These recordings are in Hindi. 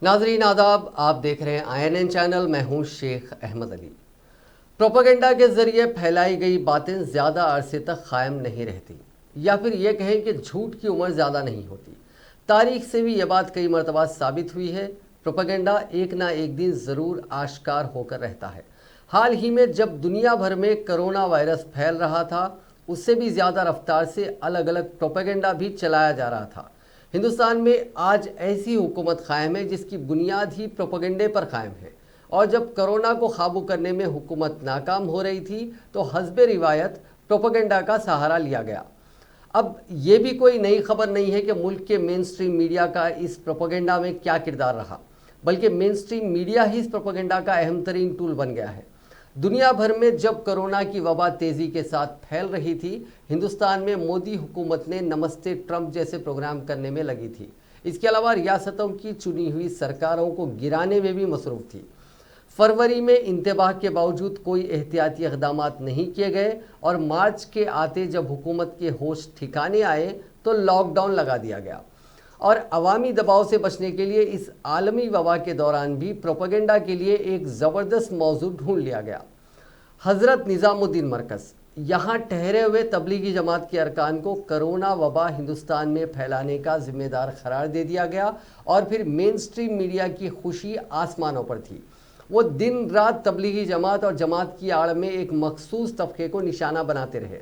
नाजरीन आदाब, आप देख रहे हैं INN चैनल। मैं हूं शेख अहमद अली। प्रोपेगेंडा के जरिए फैलाई गई बातें ज़्यादा अरसे तक कायम नहीं रहती, या फिर ये कहें कि झूठ की उम्र ज़्यादा नहीं होती। तारीख से भी ये बात कई मरतबा साबित हुई है। प्रोपेगेंडा एक ना एक दिन ज़रूर आश्कार होकर रहता है। हाल ही में जब दुनिया भर में कोरोना वायरस फैल रहा था, उससे भी ज़्यादा रफ्तार से अलग अलग प्रोपेगेंडा भी चलाया जा रहा था। हिंदुस्तान में आज ऐसी हुकूमत कायम है जिसकी बुनियाद ही प्रोपेगेंडे पर कायम है। और जब कोरोना को काबू करने में हुकूमत नाकाम हो रही थी तो हस्बे रिवायत प्रोपेगेंडा का सहारा लिया गया। अब ये भी कोई नई खबर नहीं है कि मुल्क के मेन स्ट्रीम मीडिया का इस प्रोपेगेंडा में क्या किरदार रहा, बल्कि मेन स्ट्रीम मीडिया ही इस प्रोपेगेंडा का अहम तरीन टूल बन गया है। दुनिया भर में जब कोरोना की वबा तेज़ी के साथ फैल रही थी, हिंदुस्तान में मोदी हुकूमत ने नमस्ते ट्रंप जैसे प्रोग्राम करने में लगी थी। इसके अलावा रियासतों की चुनी हुई सरकारों को गिराने में भी मसरूफ़ थी। फरवरी में इंतबाह के बावजूद कोई एहतियाती इक़दाम नहीं किए गए और मार्च के आते जब हुकूमत के होश ठिकाने आए तो लॉकडाउन लगा दिया गया। और अवामी दबाव से बचने के लिए इस आलमी वबा के दौरान भी प्रोपेगेंडा के लिए एक ज़बरदस्त मौजू ढूंढ लिया गया। हज़रत निज़ामुद्दीन मरकज़, यहाँ ठहरे हुए तबलीगी जमात के अरकान को कोरोना वबा हिंदुस्तान में फैलाने का जिम्मेदार करार दे दिया गया और फिर मेन स्ट्रीम मीडिया की खुशी आसमानों पर थी। वो दिन रात तबलीगी जमात और जमात की आड़ में एक मखसूस तबके को निशाना बनाते रहे,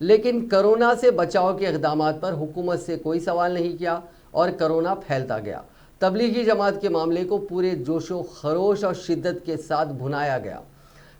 लेकिन कोरोना से बचाव के इक़दाम पर हुकूमत से कोई सवाल नहीं किया और कोरोना फैलता गया। तबलीगी जमात के मामले को पूरे जोशो खरोश और शिद्दत के साथ भुनाया गया।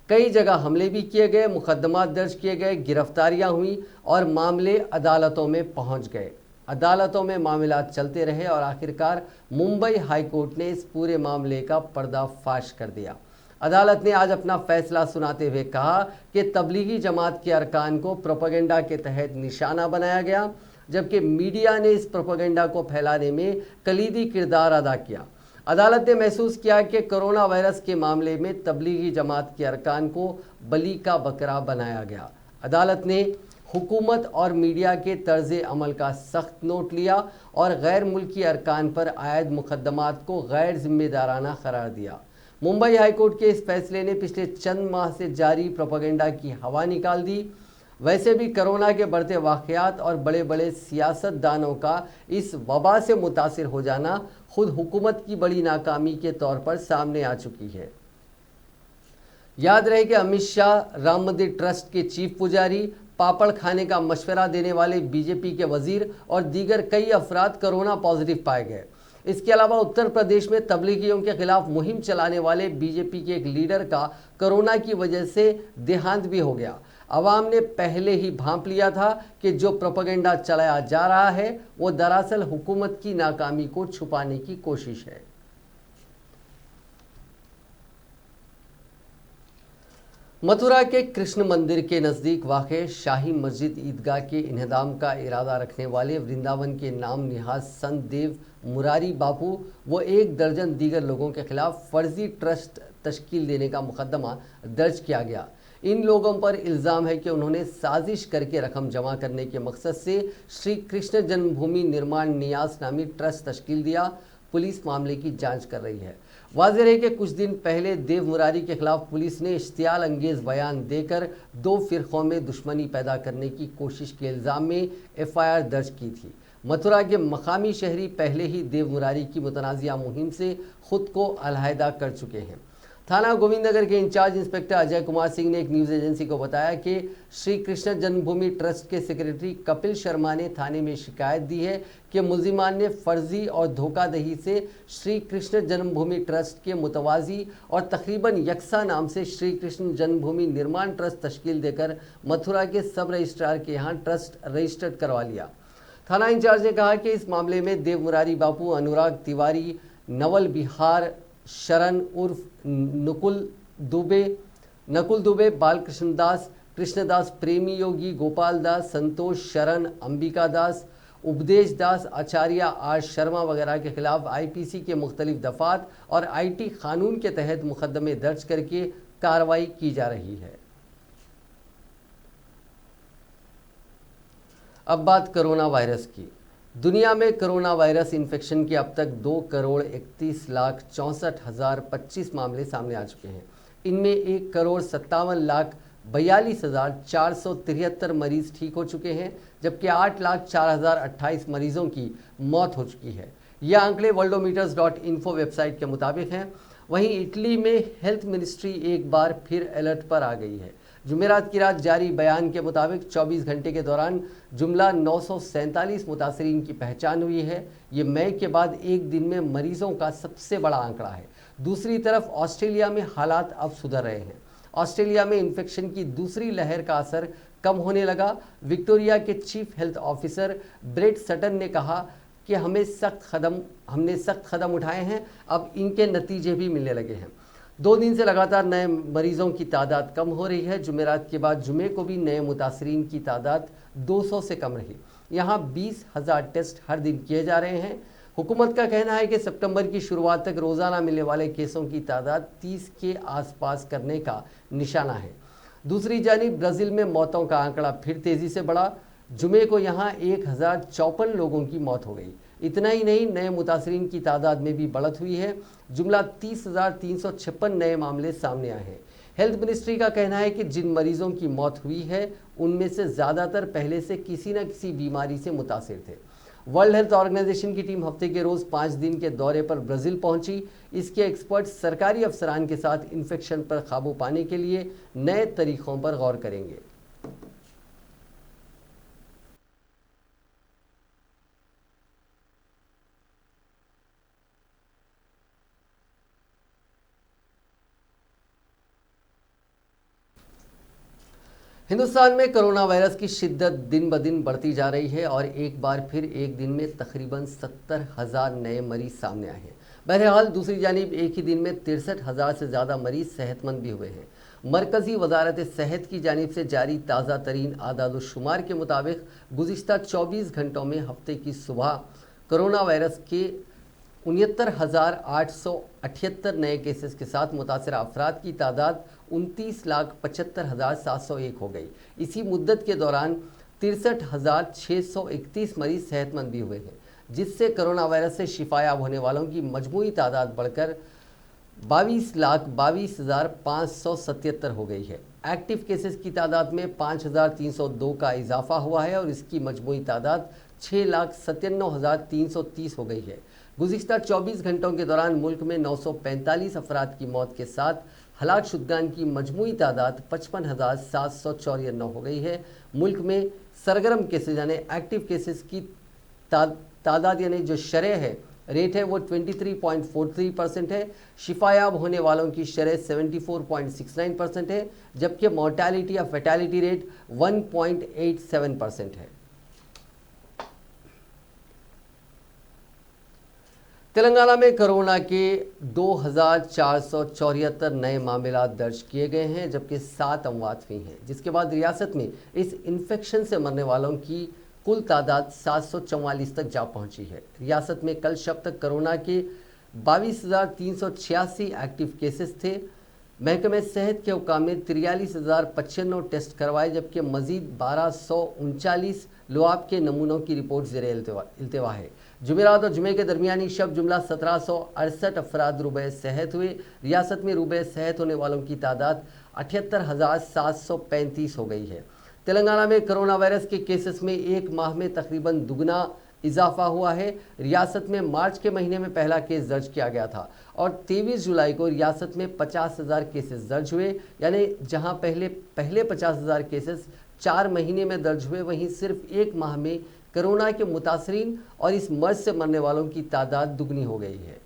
कई जगह हमले भी किए गए, मुकदमात दर्ज किए गए, गिरफ्तारियां हुई और मामले अदालतों में पहुंच गए। अदालतों में मामला चलते रहे और आखिरकार मुंबई हाई कोर्ट ने इस पूरे मामले का पर्दाफाश कर दिया। अदालत ने आज अपना फैसला सुनाते हुए कहा कि तबलीगी जमात के अरकान को प्रोपेगेंडा के तहत निशाना बनाया गया, जबकि मीडिया ने इस प्रोपेगेंडा को फैलाने में कलीदी किरदार अदा किया। अदालत ने महसूस किया कि कोरोना वायरस के मामले में तबलीगी जमात के अरकान को बली का बकरा बनाया गया। अदालत ने हुकूमत और मीडिया के तर्ज अमल का सख्त नोट लिया और गैर मुल्की अरकान पर आयद मुकदमात को गैर जिम्मेदाराना करार दिया। मुंबई हाईकोर्ट के इस फैसले ने पिछले चंद माह से जारी प्रोपेगेंडा की हवा निकाल दी। वैसे भी कोरोना के बढ़ते वाक़यात और बड़े बड़े सियासतदानों का इस वबा से मुतासिर हो जाना खुद हुकूमत की बड़ी नाकामी के तौर पर सामने आ चुकी है। याद रहे कि अमित शाह राम मंदिर ट्रस्ट के चीफ पुजारी, पापड़ खाने का मशवरा देने वाले बीजेपी के वजीर और दीगर कई अफराद कोरोना पॉजिटिव पाए गए। इसके अलावा उत्तर प्रदेश में तबलीगियों के खिलाफ मुहिम चलाने वाले बीजेपी के एक लीडर का कोरोना की वजह से देहांत भी हो गया। अवाम ने पहले ही भांप लिया था कि जो प्रोपेगेंडा चलाया जा रहा है वो दरअसल हुकूमत की नाकामी को छुपाने की कोशिश है। मथुरा के कृष्ण मंदिर के नज़दीक वाक़े शाही मस्जिद ईदगाह के इन्हदाम का इरादा रखने वाले वृंदावन के नाम निहाज संत देव मुरारी बापू व एक दर्जन दीगर लोगों के खिलाफ फर्जी ट्रस्ट तश्कील देने का मुकदमा दर्ज किया गया। इन लोगों पर इल्ज़ाम है कि उन्होंने साजिश करके रकम जमा करने के मकसद से श्री कृष्ण जन्मभूमि निर्माण न्यास नामी ट्रस्ट तश्कील दिया। पुलिस मामले की जांच कर रही है। वाज़ेह है कि कुछ दिन पहले देव मुरारी के खिलाफ पुलिस ने इश्तियाल अंगेज़ बयान देकर दो फिरकों में दुश्मनी पैदा करने की कोशिश के इल्ज़ाम में FIR दर्ज की थी। मथुरा के मकामी शहरी पहले ही देव मुरारी की मुतनाज़िया मुहिम से खुद को अलहदा कर चुके हैं। थाना गोविंदनगर के इंचार्ज इंस्पेक्टर अजय कुमार सिंह ने एक न्यूज़ एजेंसी को बताया कि श्री कृष्ण जन्मभूमि ट्रस्ट के सेक्रेटरी कपिल शर्मा ने थाने में शिकायत दी है कि मुल्जिमान ने फर्जी और धोखाधही से श्री कृष्ण जन्मभूमि ट्रस्ट के मुतवाज़ी और तकरीबन यकसा नाम से श्री कृष्ण जन्मभूमि निर्माण ट्रस्ट तश्कील देकर मथुरा के सब रजिस्ट्रार के यहाँ ट्रस्ट रजिस्टर्ड करवा लिया। थाना इंचार्ज ने कहा कि इस मामले में देव मुरारी बापू, अनुराग तिवारी, नवल बिहार शरण उर्फ नकुल दुबे, बालकृष्ण दास, कृष्णदास प्रेमी योगी, गोपाल दास, संतोष शरण, अंबिका दास, उपदेश दास, आचार्य R शर्मा वगैरह के खिलाफ IPC के मुख्तलिफ दफात और IT कानून के तहत मुकदमे दर्ज करके कार्रवाई की जा रही है। अब बात कोरोना वायरस की। दुनिया में कोरोना वायरस इन्फेक्शन के अब तक 2,31,64,025 मामले सामने आ चुके हैं। इनमें 1,57,42,473 मरीज ठीक हो चुके हैं, जबकि 8,04,028 मरीजों की मौत हो चुकी है। यह आंकड़े worldometers.info वेबसाइट के मुताबिक हैं। वहीं इटली में हेल्थ मिनिस्ट्री एक बार फिर अलर्ट पर आ गई है। जुमेरात की रात जारी बयान के मुताबिक 24 घंटे के दौरान जुमला 947 मुतासरीन की पहचान हुई है। ये मई के बाद एक दिन में मरीजों का सबसे बड़ा आंकड़ा है। दूसरी तरफ ऑस्ट्रेलिया में हालात अब सुधर रहे हैं। ऑस्ट्रेलिया में इन्फेक्शन की दूसरी लहर का असर कम होने लगा। विक्टोरिया के chief health officer Brett Sutton ने कहा कि हमने सख्त कदम उठाए हैं, अब इनके नतीजे भी मिलने लगे हैं। 2 दिन से लगातार नए मरीजों की तादाद कम हो रही है। जुमेरात के बाद जुमे को भी नए मुतासरीन की तादाद 200 से कम रही। यहाँ 20,000 टेस्ट हर दिन किए जा रहे हैं। हुकूमत का कहना है कि सितंबर की शुरुआत तक रोज़ाना मिलने वाले केसों की तादाद 30 के आसपास करने का निशाना है। दूसरी जानिब ब्राज़ील में मौतों का आंकड़ा फिर तेज़ी से बढ़ा। जुमे को यहाँ 1,054 लोगों की मौत हो गई। इतना ही नहीं, नए मुतासरीन की तादाद में भी बढ़त हुई है। जुमला 30,356 नए मामले सामने आए हैं। हेल्थ मिनिस्ट्री का कहना है कि जिन मरीजों की मौत हुई है उनमें से ज़्यादातर पहले से किसी न किसी बीमारी से मुतासिर थे। वर्ल्ड हेल्थ ऑर्गेनाइजेशन की टीम हफ्ते के रोज़ 5 दिन के दौरे पर ब्राज़ील पहुंची। इसके एक्सपर्ट सरकारी अफसरान के साथ इन्फेक्शन पर काबू पाने के लिए नए तरीक़ों पर गौर करेंगे। हिंदुस्तान में कोरोना वायरस की शिद्दत दिन ब दिन बढ़ती जा रही है और एक बार फिर एक दिन में तकरीबन 70,000 नए मरीज सामने आए हैं। बहरहाल दूसरी जानिब एक ही दिन में 63,000 से ज़्यादा मरीज सेहतमंद भी हुए हैं। मरकज़ी वजारत सेहत की जानिब से जारी ताज़ा तरीन आदाद-ओ-शुमार के मुताबिक गुज़िश्ता 24 घंटों में हफ्ते की सुबह कोरोना वायरस के 69,878 नए केसेस के साथ मुतासरा अफराद की तादाद 29,75,701 हो गई। इसी मुद्दत के दौरान 63,631 मरीज सेहतमंद भी हुए हैं, जिससे कोरोना वायरस से शिफायाब होने वालों की मजमूई तादाद बढ़कर 22,22,577 हो गई है। एक्टिव केसेस की तादाद में 5,302 का इजाफा हुआ है और इसकी मजमूई तादाद 6,97,330 हो गई है। गुज़िश्ता 24 घंटों के दौरान मुल्क में 945 अफराद की मौत के साथ हलाक शुदगान की मजमूई तादाद 55,794 हो गई है। मुल्क में सरगर्म केसेज यानी एक्टिव केसेस की तादाद यानी जो शरह है रेट है वो 23.43% है। शिफायाब होने वालों की शरह 74.69% है, जबकि मोर्टालिटी या फैटालिटी रेट 1.87% है। तेलंगाना में कोरोना के 2,474 नए मामला दर्ज किए गए हैं, जबकि 7 अमवात हुई हैं, जिसके बाद रियासत में इस इन्फेक्शन से मरने वालों की कुल तादाद 744 तक जा पहुंची है। रियासत में कल शब तक कोरोना के 22,386 एक्टिव केसेस थे। महकमे सेहत के हुक्काम ने 43,095 टेस्ट करवाए, जबकि मजीद 1,239 लुआब के नमूनों की रिपोर्ट ज़ेरे इल्तिवा है। जुमेरात और जुमे के दरमियानी शब जुमला 1,768 अफराद रुबे सेहत हुए। रियासत में रुबे सेहत होने वालों की तादाद 78,735 हो गई है। तेलंगाना में कोरोना वायरस के केसेस में एक माह में तकरीबन दुगना इजाफा हुआ है। रियासत में मार्च के महीने में पहला केस दर्ज किया गया था और 23 जुलाई को रियासत में 50,000 केसेस दर्ज हुए, यानी जहां पहले 50,000 केसेस 4 महीने में दर्ज हुए, वहीं सिर्फ एक माह में कोरोना के मुतासरीन और इस मर्ज से मरने वालों की तादाद दुगनी हो गई है।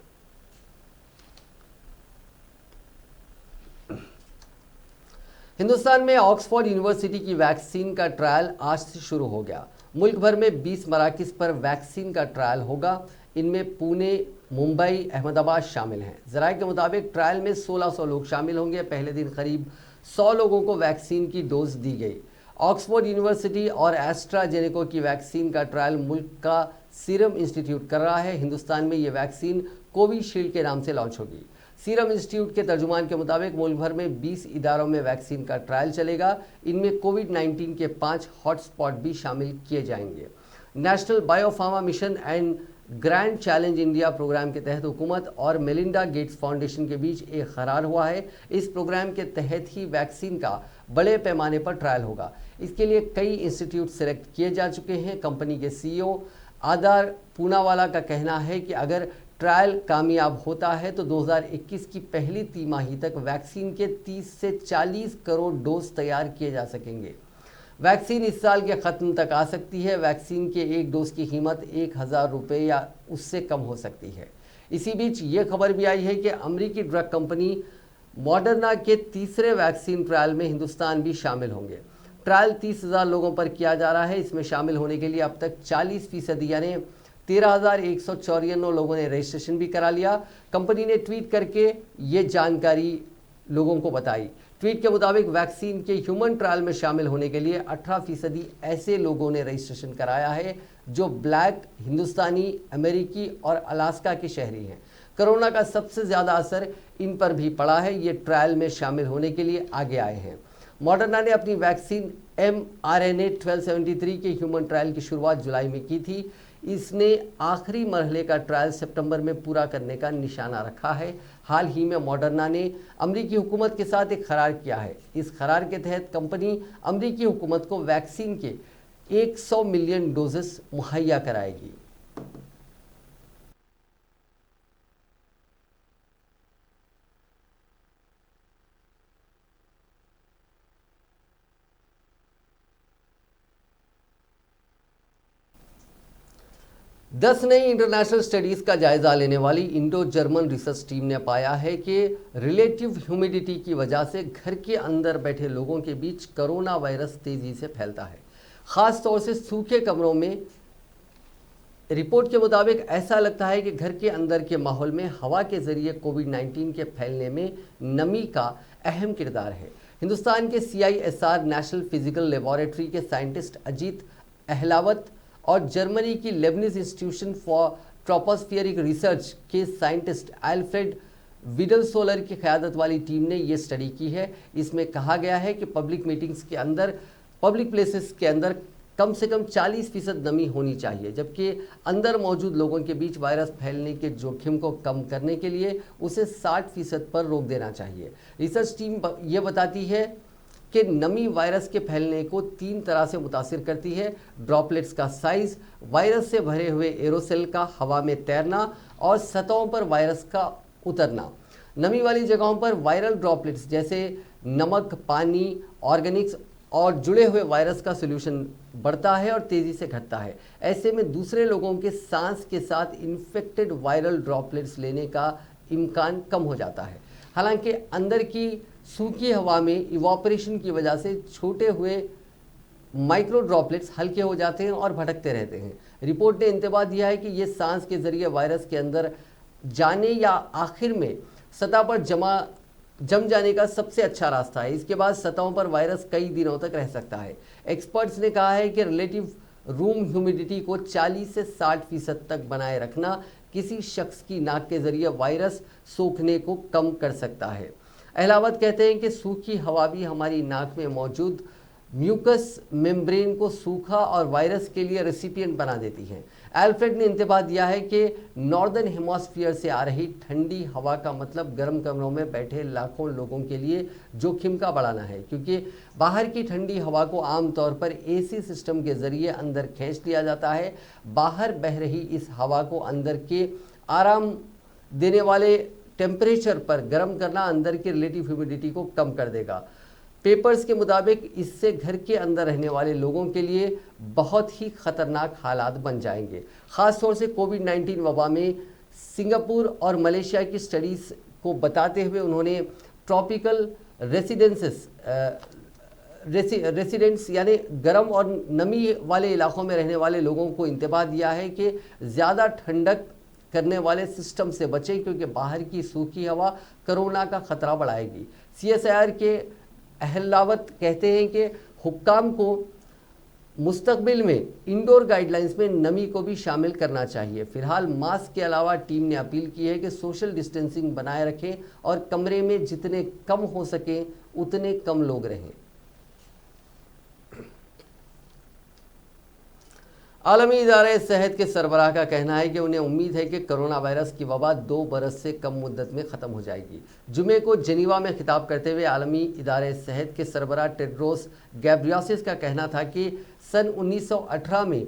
हिंदुस्तान में ऑक्सफोर्ड यूनिवर्सिटी की वैक्सीन का ट्रायल आज से शुरू हो गया। मुल्क भर में 20 मराकिज़ पर वैक्सीन का ट्रायल होगा। इनमें पुणे, मुंबई, अहमदाबाद शामिल हैं। ज़राए के मुताबिक ट्रायल में 1600 लोग शामिल होंगे। पहले दिन करीब 100 लोगों को वैक्सीन की डोज दी गई। ऑक्सफोर्ड यूनिवर्सिटी और एस्ट्राजेनेका की वैक्सीन का ट्रायल मुल्क का सीरम इंस्टीट्यूट कर रहा है। हिंदुस्तान में ये वैक्सीन कोविशील्ड के नाम से लॉन्च होगी। सीरम इंस्टीट्यूट के तर्जुमान के मुताबिक मुल्क भर में 20 इदारों में वैक्सीन का ट्रायल चलेगा। इनमें कोविड-19 के 5 हॉटस्पॉट भी शामिल किए जाएंगे। National biopharma mission and grand challenge India programme के तहत हुकूमत और मेलिंडा गेट्स फाउंडेशन के बीच एक करार हुआ है। इस प्रोग्राम के तहत ही वैक्सीन का बड़े पैमाने पर ट्रायल होगा। इसके लिए कई इंस्टीट्यूट सेलेक्ट किए जा चुके हैं। कंपनी के सीईओ आदार पूनावाला का कहना है कि अगर ट्रायल कामयाब होता है तो 2021 की पहली तिमाही तक वैक्सीन के 30 से 40 करोड़ डोज तैयार किए जा सकेंगे। वैक्सीन इस साल के ख़त्म तक आ सकती है। वैक्सीन के एक डोज की कीमत 1,000 रुपये या उससे कम हो सकती है। इसी बीच ये खबर भी आई है कि अमेरिकी ड्रग कंपनी मॉडर्ना के तीसरे वैक्सीन ट्रायल में हिंदुस्तान भी शामिल होंगे। ट्रायल 30,000 लोगों पर किया जा रहा है। इसमें शामिल होने के लिए अब तक 40% यानी 13,194 लोगों ने रजिस्ट्रेशन भी करा लिया। कंपनी ने ट्वीट करके ये जानकारी लोगों को बताई। ट्वीट के मुताबिक वैक्सीन के ह्यूमन ट्रायल में शामिल होने के लिए 18% ऐसे लोगों ने रजिस्ट्रेशन कराया है जो ब्लैक, हिंदुस्तानी, अमेरिकी और अलास्का के शहरी हैं। कोरोना का सबसे ज़्यादा असर इन पर भी पड़ा है। ये ट्रायल में शामिल होने के लिए आगे आए हैं। मॉडर्ना ने अपनी वैक्सीन mRNA 1273 के ह्यूमन ट्रायल की शुरुआत जुलाई में की थी। इसने आखिरी मरहले का ट्रायल सितंबर में पूरा करने का निशाना रखा है। हाल ही में मॉडर्ना ने अमेरिकी हुकूमत के साथ एक करार किया है। इस करार के तहत कंपनी अमेरिकी हुकूमत को वैक्सीन के 100 मिलियन डोजेस मुहैया कराएगी। दस नई इंटरनेशनल स्टडीज़ का जायजा लेने वाली इंडो जर्मन रिसर्च टीम ने पाया है कि रिलेटिव ह्यूमिडिटी की वजह से घर के अंदर बैठे लोगों के बीच कोरोना वायरस तेज़ी से फैलता है, ख़ास तौर से सूखे कमरों में। रिपोर्ट के मुताबिक ऐसा लगता है कि घर के अंदर के माहौल में हवा के ज़रिए कोविड-19 के फैलने में नमी का अहम किरदार है। हिंदुस्तान के CISR नेशनल फिजिकल लेबॉरेटरी के साइंटिस्ट अजीत अहलावत और जर्मनी की लेबनिज इंस्टीट्यूशन फॉर ट्रोपोस्फियरिक रिसर्च के साइंटिस्ट एल्फ्रेड विडलसोलर की क़यादत वाली टीम ने ये स्टडी की है। इसमें कहा गया है कि पब्लिक मीटिंग्स के अंदर, पब्लिक प्लेसेस के अंदर कम से कम 40% नमी होनी चाहिए, जबकि अंदर मौजूद लोगों के बीच वायरस फैलने के जोखिम को कम करने के लिए उसे 60% पर रोक देना चाहिए। रिसर्च टीम ये बताती है कि नमी वायरस के फैलने को 3 तरह से मुतासिर करती है: ड्रॉपलेट्स का साइज, वायरस से भरे हुए एरोसेल का हवा में तैरना और सतहों पर वायरस का उतरना। नमी वाली जगहों पर वायरल ड्रॉपलेट्स जैसे नमक, पानी, ऑर्गेनिक्स और जुड़े हुए वायरस का सोल्यूशन बढ़ता है और तेज़ी से घटता है। ऐसे में दूसरे लोगों के सांस के साथ इन्फेक्टेड वायरल ड्रॉपलेट्स लेने का इम्कान कम हो जाता है। हालांकि अंदर की सूखी हवा में इवॉपरेशन की वजह से छोटे हुए माइक्रो ड्रॉपलेट्स हल्के हो जाते हैं और भटकते रहते हैं। रिपोर्ट ने इंतबाह दिया है कि ये सांस के जरिए वायरस के अंदर जाने या आखिर में सतह पर जम जाने का सबसे अच्छा रास्ता है। इसके बाद सतहों पर वायरस कई दिनों तक रह सकता है। एक्सपर्ट्स ने कहा है कि रिलेटिव रूम ह्यूमिडिटी को 40 से 60% तक बनाए रखना किसी शख्स की नाक के जरिए वायरस सोखने को कम कर सकता है। अहलावत कहते हैं कि सूखी हवा भी हमारी नाक में मौजूद म्यूकस मेम्ब्रेन को सूखा और वायरस के लिए रेसिपिएंट बना देती है। एल्फ्रेड ने इंतबाह दिया है कि नॉर्दर्न हेमोस्फीयर से आ रही ठंडी हवा का मतलब गर्म कमरों में बैठे लाखों लोगों के लिए जोखिम का बढ़ाना है, क्योंकि बाहर की ठंडी हवा को आमतौर पर AC सिस्टम के ज़रिए अंदर खींच लिया जाता है। बाहर बह रही इस हवा को अंदर के आराम देने वाले टेम्परेचर पर गर्म करना अंदर की रिलेटिव ह्यूमिडिटी को कम कर देगा। पेपर्स के मुताबिक इससे घर के अंदर रहने वाले लोगों के लिए बहुत ही खतरनाक हालात बन जाएंगे। ख़ास तौर से कोविड-19 वबा में सिंगापुर और मलेशिया की स्टडीज़ को बताते हुए उन्होंने ट्रॉपिकल रेसिडेंट्स यानी गर्म और नमी वाले इलाकों में रहने वाले लोगों को इंतबाह दिया है कि ज़्यादा ठंडक करने वाले सिस्टम से बचें, क्योंकि बाहर की सूखी हवा कोरोना का खतरा बढ़ाएगी। CSIR के अहलावत कहते हैं कि हुक्काम को मुस्तकबिल में इंडोर गाइडलाइंस में नमी को भी शामिल करना चाहिए। फिलहाल मास्क के अलावा टीम ने अपील की है कि सोशल डिस्टेंसिंग बनाए रखें और कमरे में जितने कम हो सके उतने कम लोग रहें। आलमी इदारे सेहत के सरबराह का कहना है कि उन्हें उम्मीद है कि कोरोना वायरस की वबा 2 बरस से कम मुद्दत में ख़त्म हो जाएगी। जुमे को जिनीवा में खिताब करते हुए आलमी इदारे सेहत के सरबराह टेड्रोस गैब्रियसिस का कहना था कि सन 1918 में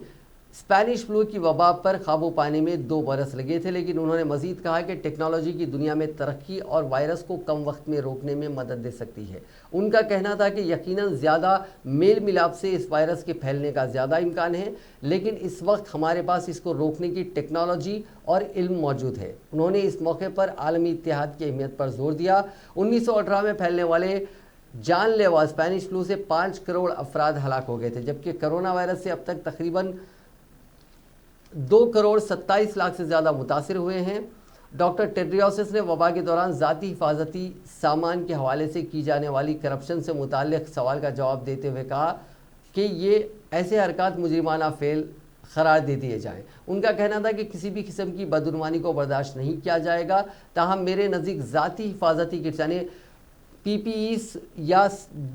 स्पेनिश फ्लू की वबा पर काबू पाने में 2 बरस लगे थे, लेकिन उन्होंने मजीद कहा कि टेक्नोलॉजी की दुनिया में तरक्की और वायरस को कम वक्त में रोकने में मदद दे सकती है। उनका कहना था कि यकीनन ज़्यादा मेल मिलाप से इस वायरस के फैलने का ज़्यादा इम्कान है, लेकिन इस वक्त हमारे पास इसको रोकने की टेक्नोलॉजी और इल्म मौजूद है। उन्होंने इस मौके पर आलमी इत्तेहाद की अहमियत पर जोर दिया। 1918 में फैलने वाले जानलेवा स्पेनिश फ्लू से 5 करोड़ अफराद हलाक हो गए थे, जबकि कोरोना वायरस से अब तक तकरीबन 2 करोड़ 27 लाख से ज़्यादा मुतासिर हुए हैं। डॉक्टर टेड्रियोसिस ने वबा के दौरान ज़ाती हिफाजती सामान के हवाले से की जाने वाली करप्शन से मुताल्लिक़ सवाल का जवाब देते हुए कहा कि ये ऐसे हरकत मुजरिमाना फेल करार दे दिए जाएँ। उनका कहना था कि किसी भी किस्म की बदउनवानी को बर्दाश्त नहीं किया जाएगा। ताहम मेरे नज़दीक ज़ाती हिफाजती किट्स यानी PPEs या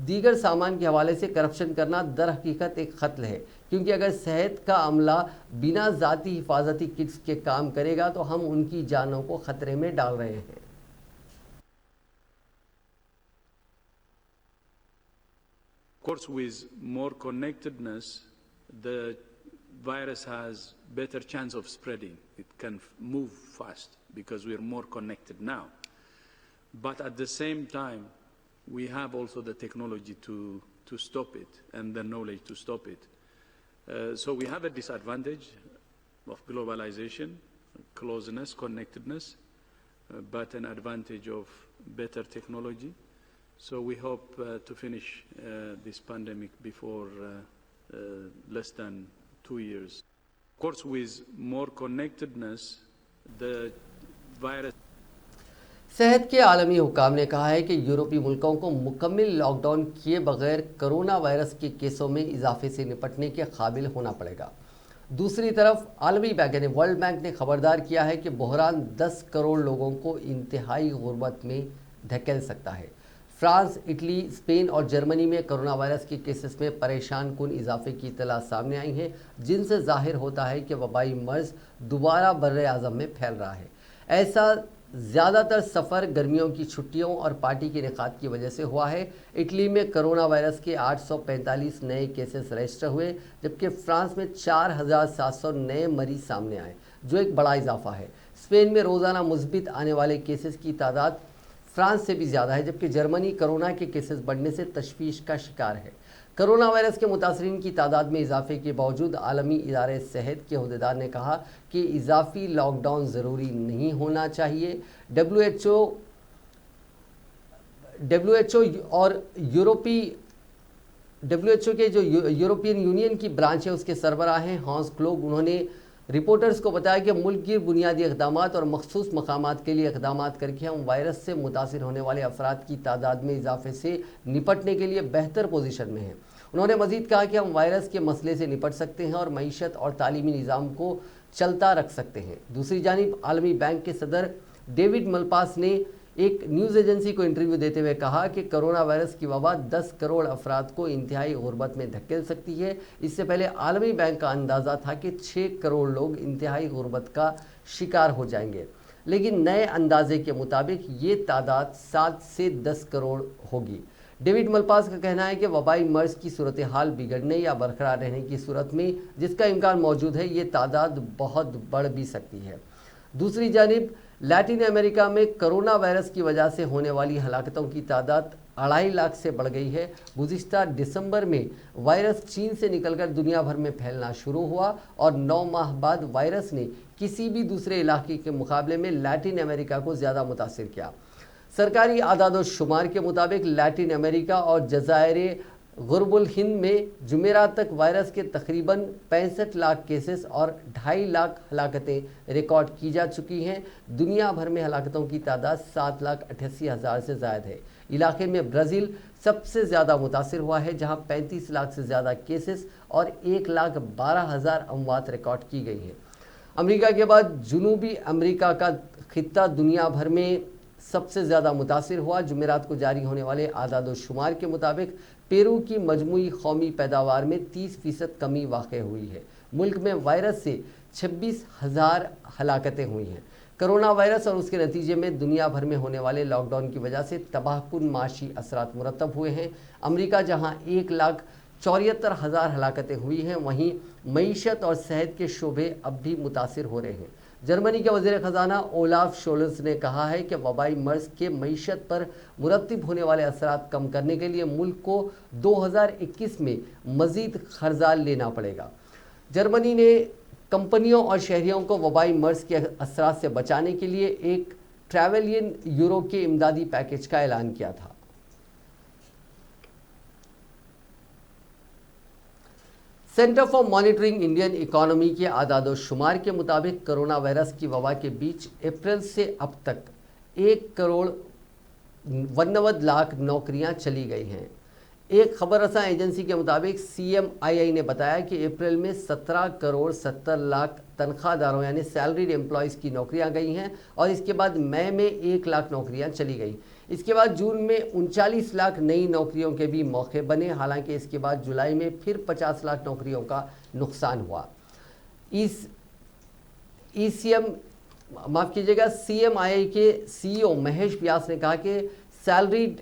दीगर सामान के हवाले से करप्शन करना दर हकीकत एक कत्ल है, क्योंकि अगर सेहत का अमला बिना ज़ाती हिफाजती किट्स के काम करेगा तो हम उनकी जानों को ख़तरे में डाल रहे हैं। Of course, with more connectedness, the virus has better chance of spreading. It can move fast because we are more connected now. But at the same time, we have also the technology to stop it and the knowledge to stop it. So we have a disadvantage of globalization, closeness, connectedness, but an advantage of better technology. So we hope to finish this pandemic before less than 2 years. Of course, with more connectedness, the virus... सेहत के आलमी हुकाम ने कहा है कि यूरोपीय मुल्कों को मुकम्मल लॉकडाउन किए बगैर कोरोना वायरस के केसों में इजाफे से निपटने के काबिल होना पड़ेगा। दूसरी तरफ आलमी बैंक यानी वर्ल्ड बैंक ने खबरदार किया है कि बहरान 10 करोड़ लोगों को इंतहाई गुर्बत में धकेल सकता है। फ्रांस, इटली, स्पेन और जर्मनी में कोरोना वायरस के केसेस में परेशान कुन इजाफे की इतला सामने आई हैं, जिनसे जाहिर होता है कि वबाई मर्ज दोबारा बर्रे आज़म में फैल रहा है। ऐसा ज़्यादातर सफ़र गर्मियों की छुट्टियों और पार्टी के इनेकाद की वजह से हुआ है। इटली में कोरोना वायरस के 845 नए केसेस रजिस्टर हुए, जबकि फ्रांस में 4700 नए मरीज सामने आए, जो एक बड़ा इजाफा है। स्पेन में रोज़ाना मुस्बित आने वाले केसेस की तादाद फ्रांस से भी ज़्यादा है, जबकि जर्मनी कोरोना के केसेस बढ़ने से तशवीश का शिकार है। कोरोना वायरस के मुतासरीन की तादाद में इजाफे के बावजूद आलमी इदारे सेहत के अहदेदार ने कहा कि इजाफी लॉकडाउन ज़रूरी नहीं होना चाहिए। WHO और WHO के जो यूरोपियन यूनियन की ब्रांच है उसके सरबराह हैं हांस क्लोग, उन्होंने रिपोर्टर्स को बताया कि मुल्क की बुनियादी इक़दामात और मखसूस मकामात के लिए इक़दामात करके हम वायरस से मुतासिर होने वाले अफराद की तादाद में इजाफे से निपटने के लिए बेहतर पोजीशन में हैं। उन्होंने मज़ीद कहा कि हम वायरस के मसले से निपट सकते हैं और मईशत और तालीमी निज़ाम को चलता रख सकते हैं। दूसरी जानिब आलमी बैंक के सदर डेविड मलपास ने एक न्यूज़ एजेंसी को इंटरव्यू देते हुए कहा कि कोरोना वायरस की वबा 10 करोड़ अफराद को इंतहाई गुर्बत में धकेल सकती है। इससे पहले आलमी बैंक का अंदाज़ा था कि 6 करोड़ लोग इंतहाई गुर्बत का शिकार हो जाएंगे, लेकिन नए अंदाजे के मुताबिक ये तादाद 7 से 10 करोड़ होगी। डेविड मलपास का कहना है कि वबाई मर्ज की सूरत हाल बिगड़ने या बरकरार रहने की सूरत में जिसका इम्कान मौजूद है, ये तादाद बहुत बढ़ भी सकती है। दूसरी जानिब लैटिन अमेरिका में कोरोना वायरस की वजह से होने वाली हलाकतों की तादाद 2.5 लाख से बढ़ गई है। गुज़िश्ता दिसंबर में वायरस चीन से निकलकर दुनिया भर में फैलना शुरू हुआ और 9 माह बाद वायरस ने किसी भी दूसरे इलाके के मुकाबले में लैटिन अमेरिका को ज़्यादा मुतासिर किया। सरकारी आदाद शुमार के मुताबिक लैटिन अमेरिका और जज़ायर गुरबुल हिंद में जुमेरात तक वायरस के तकरीबन 65 लाख केसेस और 2.5 लाख हलाकतें रिकॉर्ड की जा चुकी हैं। दुनिया भर में हलाकतों की तादाद 7,88,000 से ज़ायद है। इलाके में ब्राज़ील सबसे ज़्यादा मुतासिर हुआ है, जहां 35 लाख से ज़्यादा केसेस और 1,12,000 अमवात रिकॉर्ड की गई हैं। अमेरिका के बाद जनूबी अमेरिका का खित्ता दुनिया भर में सबसे ज़्यादा मुतासिर हुआ। जुमेरात को जारी होने वाले आदाद शुमार के मुताबिक पेरू की मजमूई कौमी पैदावार में 30% कमी वाक़ई हुई है। मुल्क में वायरस से 26,000 हलाकतें हुई हैं। कोरोना वायरस और उसके नतीजे में दुनिया भर में होने वाले लॉकडाउन की वजह से तबाहकुन माशी असरात मुरतब हुए हैं। अमेरिका जहां 1,74,000 हलाकतें हुई हैं, वहीं मईशत और सेहत के शोबे अब भी मुतासिर हो रहे हैं। जर्मनी के वज़ीर ख़जाना ओलाफ शोल्ज़ ने कहा है कि वबाई मर्ज़ के मईशत पर मुरतब होने वाले असरात कम करने के लिए मुल्क को 2021 में मज़ीद ख़र्जा लेना पड़ेगा। जर्मनी ने कंपनियों और शहरियों को वबाई मर्ज़ के असरात से बचाने के लिए $1 ट्रिलियन के इमदादी पैकेज का ऐलान किया था। Centre for monitoring Indian economy के आदाद-ओ-शुमार के मुताबिक कोरोना वायरस की वबा के बीच अप्रैल से अब तक 1,92 लाख नौकरियां चली गई हैं। एक खबर रसा एजेंसी के मुताबिक CMII ने बताया कि अप्रैल में 17,70,00,000 तनख्वाहदारों यानी सैलरीड एम्प्लॉयज़ की नौकरियां गई हैं और इसके बाद मई में 1 लाख नौकरियां चली गई। इसके बाद जून में 39 लाख नई नौकरियों के भी मौके बने। हालांकि इसके बाद जुलाई में फिर 50 लाख नौकरियों का नुकसान हुआ। CMII के CEO महेश व्यास ने कहा कि सैलरीड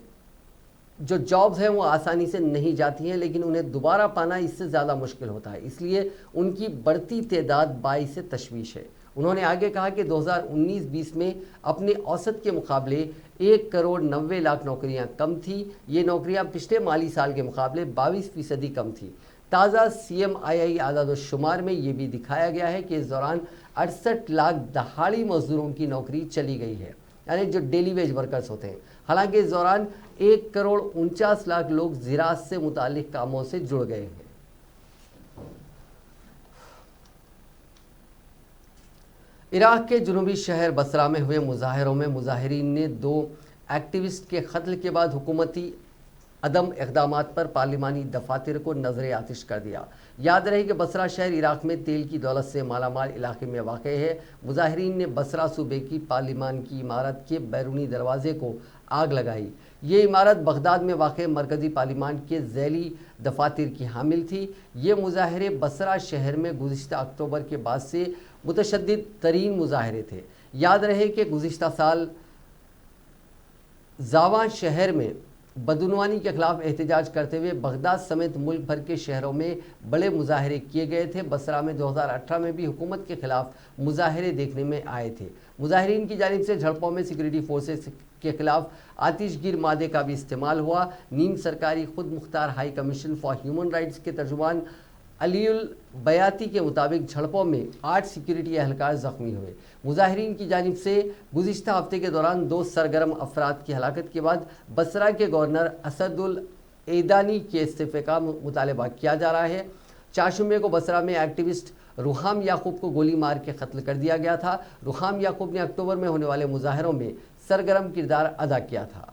जो जॉब्स हैं वो आसानी से नहीं जाती हैं, लेकिन उन्हें दोबारा पाना इससे ज़्यादा मुश्किल होता है, इसलिए उनकी बढ़ती तादाद बाइस से तशवीश है। उन्होंने आगे कहा कि 2019-20 में अपने औसत के मुकाबले 1,90,00,000 नौकरियां कम थी। ये नौकरियां पिछले माली साल के मुकाबले 22% कम थी। ताज़ा CMII आदाद-ओ-शुमार में ये भी दिखाया गया है कि इस दौरान 68 लाख दहाड़ी मजदूरों की नौकरी चली गई है, यानी जो डेली वेज वर्कर्स होते हैं। हालांकि इस दौरान 1,49,00,000 लोग ज़राअत से मुतालिक कामों से जुड़ गए हैं। इराक़ के जुनूबी शहर बसरा में हुए मुजाहरों में मुजाहिरीन ने 2 एक्टिविस्ट के कत्ल के बाद हुकूमती अदम इक़दामात पर पार्लिमानी दफातर को नजर आतिश कर दिया। याद रहे कि बसरा शहर इराक़ में तेल की दौलत से मालामाल इलाके में वाक़ है। मुजाहिरीन ने बसरा सूबे की पार्लिमान की इमारत के बैरूनी दरवाजे को आग लगाई। ये इमारत बगदाद में वाक़ मरकज़ी पार्लिमान के ज़ैली दफातर की हामिल थी। ये मुजाहरे बसरा शहर में गुज़िश्ता अक्टूबर के बाद से मुतशद्दिद तरीन मुजाहरे थे। याद रहे कि गुज़िश्ता साल जावा शहर में बदउनवानी के खिलाफ एहतजाज करते हुए बगदाद समेत मुल्क भर के शहरों में बड़े मुजाहरे किए गए थे। बसरा में 2018 में भी हुकूमत के खिलाफ मुजाहरे देखने में आए थे। मुजाहिरीन की जानिब से झड़पों में सिक्योरिटी फोर्सेस के खिलाफ आतिशगीर मादे का भी इस्तेमाल हुआ। नीम सरकारी खुद Mukhtar high commission for human rights के तर्जुमान अलीउल बयाती के मुताबिक झड़पों में 8 सिक्योरिटी एहलकार जख्मी हुए। मुजाहिरीन की जानिब से गुज़िश्ता हफ्ते के दौरान 2 सरगर्म अफराद की हलाकत के बाद बसरा के गवर्नर असदुल एदानी के इस्तीफ़े का मुतालबा किया जा रहा है। 4 जुम्मे को बसरा में एक्टिविस्ट रुहाम याकूब को गोली मार के कत्ल कर दिया गया था। रुहाम याकूब ने अक्टूबर में होने वाले मुजाहरों में सरगर्म किरदार अदा किया था।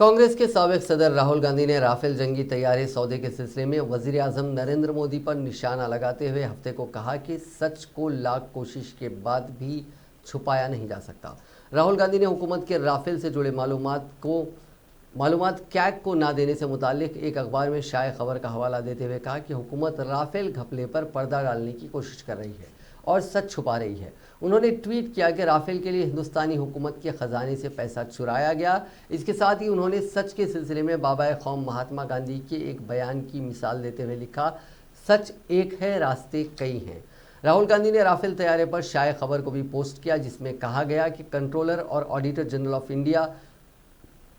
कांग्रेस के साबिक सदर राहुल गांधी ने राफेल जंगी तैयारे सौदे के सिलसिले में वज़ीर आज़म नरेंद्र मोदी पर निशाना लगाते हुए हफ्ते को कहा कि सच को लाख कोशिश के बाद भी छुपाया नहीं जा सकता। राहुल गांधी ने हुकूमत के राफेल से जुड़े मालूमात कैग को ना देने से मुतालिक एक अखबार में शाये खबर का हवाला देते हुए कहा कि हुकूमत राफेल घपले पर पर्दा डालने की कोशिश कर रही है और सच छुपा रही है। उन्होंने ट्वीट किया कि राफेल के लिए हिंदुस्तानी हुकूमत के खजाने से पैसा चुराया गया। इसके साथ ही उन्होंने सच के सिलसिले में बाबा कौम महात्मा गांधी के एक बयान की मिसाल देते हुए लिखा, सच एक है, रास्ते कई हैं। राहुल गांधी ने राफेल तैयारे पर शाये खबर को भी पोस्ट किया, जिसमें कहा गया कि कंट्रोलर और ऑडिटर जनरल ऑफ इंडिया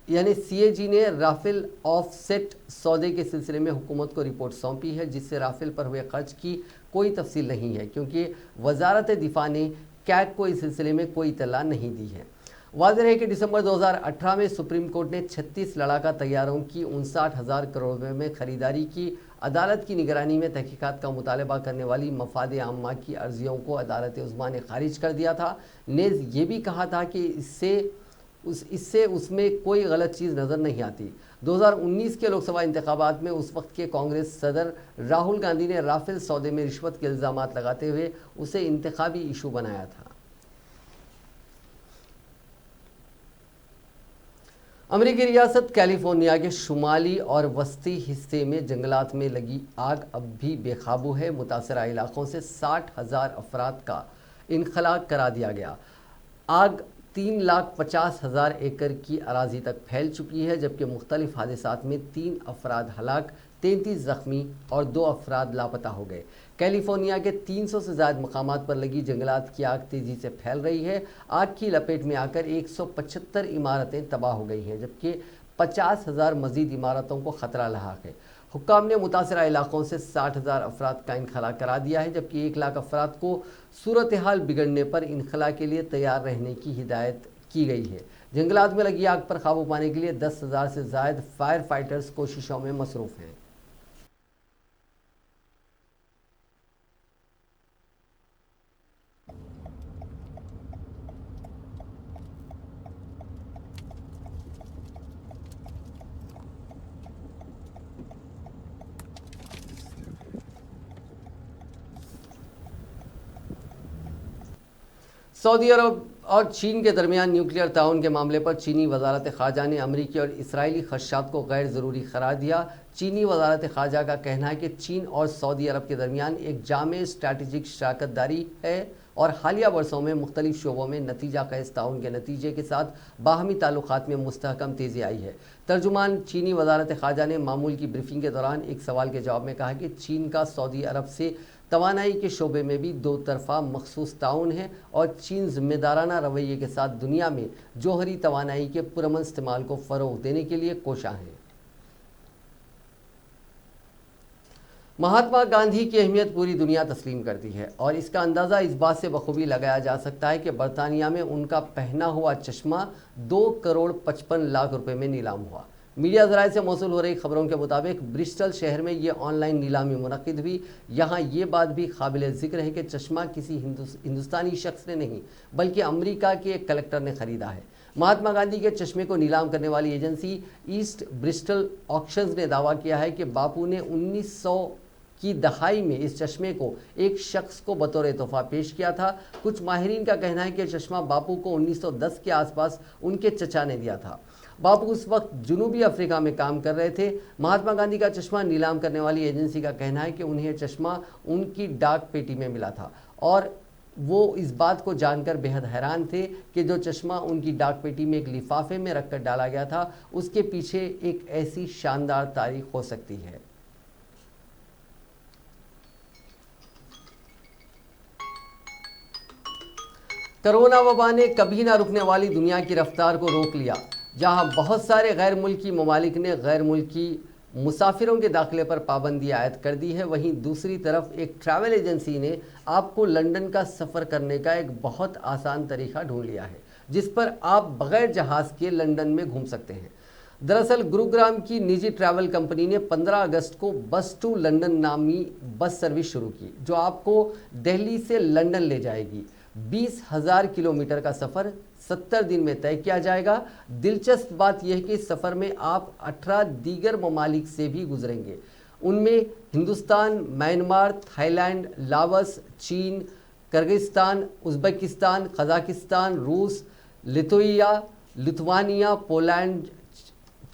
यानी सीएजी ने राफेल ऑफसेट सौदे के सिलसिले में हुकूमत को रिपोर्ट सौंपी है, जिससे राफेल पर हुए खर्च की कोई तफसील नहीं है, क्योंकि वजारत दिफा ने कैग को इस सिलसिले में कोई इत्तला नहीं दी है। वाज़ेह है कि दिसंबर 2018 में सुप्रीम कोर्ट ने 36 लड़ाका तैयारों की 59,000 करोड़ रुपये में खरीदारी की अदालत की निगरानी में तहकीकात का मुतालबा करने वाली मफाद आम्मा की अर्जियों को अदालत उज़्मा ने खारिज कर दिया था। नेज़ ये भी कहा था कि इससे उसमें कोई गलत चीज़ नज़र नहीं आती। 2019 के लोकसभा इंतखाबात में उस वक्त के कांग्रेस सदर राहुल गांधी ने राफेल सौदे में रिश्वत के इल्ज़ामात लगाते हुए उसे इंतखाबी इशू बनाया था। अमेरिकी रियासत कैलिफोर्निया के शुमाली और वस्ती हिस्से में जंगलात में लगी आग अब भी बेकाबू है। मुतासरा इलाकों से 60,000 अफराद का इनखला करा दिया गया। आग 3,50,000 एकड़ की अराजी तक फैल चुकी है, जबकि मुख्तलिफ हादसात में 3 अफराद हलाक, 33 जख्मी और 2 अफराद लापता हो गए। कैलिफोर्निया के 300 से ज़्यादा मकामात पर लगी जंगलात की आग तेज़ी से फैल रही है। आग की लपेट में आकर 175 इमारतें तबाह हो गई हैं, जबकि 50,000 मज़ीद इमारतों को ख़तरा लाहक है। हुक्काम ने मुतासरा इलाकों से 60,000 अफराद का इनखला करा दिया है, जबकि 1 लाख अफराद को सूरत हाल बिगड़ने पर इनखला के लिए तैयार रहने की हिदायत की गई है। जंगलात में लगी आग पर काबू पाने के लिए 10,000 से ज़ायद फायर फाइटर्स कोशिशों में मसरूफ़ हैं। सऊदी अरब और चीन के दरमियान न्यूक्लियर ताउन के मामले पर चीनी वजारत ख़ारजा ने अमरीकी और इसराइली खदशात को गैर ज़रूरी करार दिया। चीनी वजारत ख़ारजा का कहना है कि चीन और सऊदी अरब के दरमियान एक जामे स्ट्रैटेजिक शराकत दारी है और हालिया वर्षों में मुख्तलिफ शोबों में नतीजा ख़ैज़ ताउन के नतीजे के साथ बाहमी ताल्लुकात में मुस्तहकम तेज़ी आई है। तर्जुमान चीनी वजारत ख़ारजा ने मामूल की ब्रीफिंग के दौरान एक सवाल के जवाब में कहा कि चीन का सऊदी अरब से तवानाई के शोबे में भी 2 तरफ़ा मखसूस ताउन है और चीन ज़िम्मेदाराना रवैये के साथ दुनिया में जोहरी तवानाई के पुरअमन इस्तेमाल को फ़रोग़ देने के लिए कोशा है। महात्मा गांधी की अहमियत पूरी दुनिया तस्लीम करती है और इसका अंदाज़ा इस बात से बखूबी लगाया जा सकता है कि बरतानिया में उनका पहना हुआ चश्मा 2,55,00,000 रुपये में नीलाम हुआ। मीडिया ज़राए से मौसूल हो रही खबरों के मुताबिक ब्रिस्टल शहर में ये ऑनलाइन नीलामी मुनक़िद हुई। यहाँ ये बात भी काबिल ज़िक्र है कि चश्मा किसी हिंदुस्तानी शख्स ने नहीं बल्कि अमेरिका के एक कलेक्टर ने ख़रीदा है। महात्मा गांधी के चश्मे को नीलाम करने वाली एजेंसी ईस्ट ब्रिस्टल ऑक्शंस ने दावा किया है कि बापू ने 1900 की दहाई में इस चश्मे को एक शख्स को बतौर तोहफा पेश किया था। कुछ माहिरीन का कहना है कि चश्मा बापू को 1910 के आसपास उनके चचा ने दिया था। बापू उस वक्त जनूबी अफ्रीका में काम कर रहे थे। महात्मा गांधी का चश्मा नीलाम करने वाली एजेंसी का कहना है कि उन्हें चश्मा उनकी डाक पेटी में मिला था और वो इस बात को जानकर बेहद हैरान थे कि जो चश्मा उनकी डाक पेटी में एक लिफाफे में रखकर डाला गया था, उसके पीछे एक ऐसी शानदार तारीख हो सकती है। कोरोना वबा ने कभी ना रुकने वाली दुनिया की रफ्तार को रोक लिया। जहां बहुत सारे गैर मुल्की ममालिक ने गैर मुल्की मुसाफिरों के दाखिले पर पाबंदी आयद कर दी है, वहीं दूसरी तरफ एक ट्रैवल एजेंसी ने आपको लंदन का सफ़र करने का एक बहुत आसान तरीका ढूंढ लिया है, जिस पर आप बग़ैर जहाज़ के लंदन में घूम सकते हैं। दरअसल गुरुग्राम की निजी ट्रैवल कंपनी ने 15 अगस्त को बस टू लंदन नामी बस सर्विस शुरू की, जो आपको दिल्ली से लंदन ले जाएगी। 20,000 किलोमीटर का सफ़र 70 दिन में तय किया जाएगा। दिलचस्प बात यह है कि इस सफ़र में आप 18 दीगर ममालिक से भी गुजरेंगे। उनमें हिंदुस्तान, म्यांमार, थाईलैंड, लाओस, चीन, किर्गिस्तान, उज़्बेकिस्तान, कज़ाकिस्तान, रूस, लिथुआनिया, पोलैंड,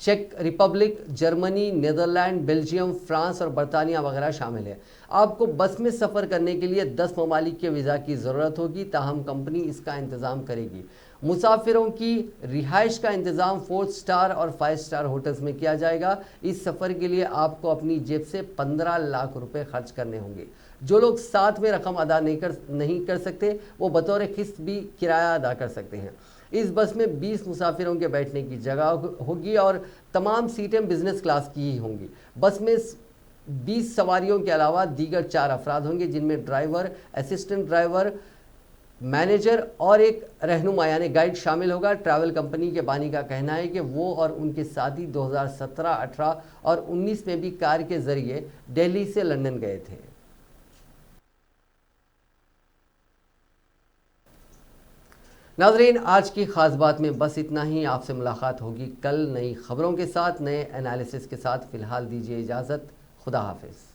चेक Republic, Germany, Netherland, Belgium, France और बरतानिया वगैरह शामिल है। आपको बस में सफ़र करने के लिए 10 ममालिक के वीज़ा की ज़रूरत होगी, ताहम कंपनी इसका इंतज़ाम करेगी। मुसाफिरों की रिहाइश का इंतज़ाम 4 स्टार और 5 स्टार होटल्स में किया जाएगा। इस सफ़र के लिए आपको अपनी जेब से 15 लाख रुपए खर्च करने होंगे। जो लोग साथ में रकम अदा नहीं कर सकते वो बतौर किस्त भी किराया अदा कर सकते हैं। इस बस में 20 मुसाफिरों के बैठने की जगह होगी और तमाम सीटें बिजनेस क्लास की ही होंगी। बस में 20 सवारियों के अलावा दीगर 4 अफराद होंगे, जिनमें ड्राइवर, असिस्टेंट ड्राइवर, मैनेजर और एक रहनुमा यानी गाइड शामिल होगा। ट्रैवल कंपनी के बानी का कहना है कि वो और उनके साथी 2017, 18 और 19 में भी कार के जरिए दिल्ली से लंदन गए थे। नाजरीन, आज की खास बात में बस इतना ही। आपसे मुलाकात होगी कल नई खबरों के साथ, नए एनालिसिस के साथ। फिलहाल दीजिए इजाज़त। खुदा हाफिज़।